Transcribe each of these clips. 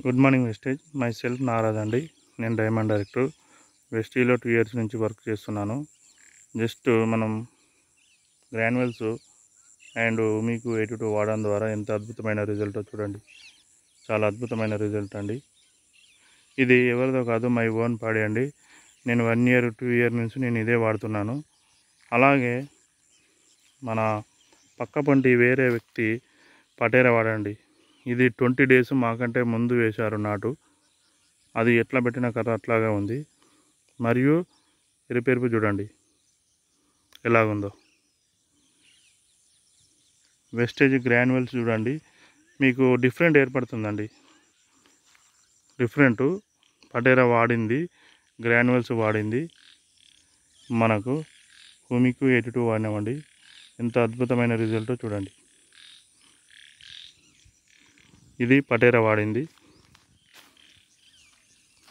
Good morning Vestige. Myself Naraj అండి. నేను diamond director. వెస్టీలో 2 ఇయర్స్ నుంచి వర్క్ చేస్తున్నాను. జస్ట్ మనం గ్రాన్యువల్స్ అండ్ మీకు 82 వాడడం ద్వారా ఎంత అద్భుతమైన రిజల్టో చూడండి. చాలా అద్భుతమైన రిజల్ట్ అండి. ఇది ఎవరిదో కాదు, మై ఓన్ పాడి అండి. నేను 1 ఇయర్ 2 ఇయర్ నుంచి నేను ఇదే వాడుతున్నాను. అలాగే మన పక్క పంటి వేరే వ్యక్తి పటేరా వాడండి. ఇది 20 డేస్ మాకంటే ముందు వేశారు నాటు. అది ఎట్లా పెట్టిన కర్ర అట్లాగా ఉంది. మరియు ఎరుపెరుపు చూడండి ఎలాగుందో. వెస్టేజ్ గ్రాన్యువల్స్ చూడండి, మీకు డిఫరెంట్ ఏర్పడుతుందండి. డిఫరెంట్ పటేరా వాడింది, గ్రాన్యువల్స్ వాడింది, మనకు భూమికి 82 వాడినామండి. ఎంత అద్భుతమైన రిజల్ట్ చూడండి. ఇది పటేరా వాడింది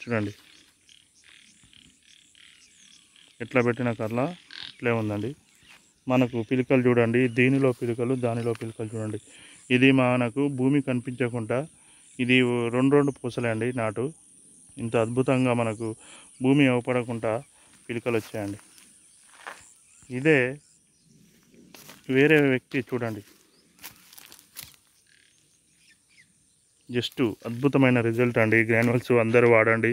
చూడండి, ఎట్లా పెట్టిన కర్ల అట్లే ఉందండి. మనకు పిలకలు చూడండి, దీనిలో పిలకలు దానిలో పిలకలు చూడండి. ఇది మనకు భూమి కనిపించకుండా ఇది రెండు పూసలే అండి నాటు. ఇంత అద్భుతంగా మనకు భూమి అవపడకుండా పిలకలు వచ్చాయండి. ఇదే వేరే వ్యక్తి చూడండి, జస్ట్ అద్భుతమైన రిజల్ట్ అండి. గ్రాన్యువల్స్ అందరూ వాడండి.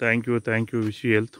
Thank you. Wish you health.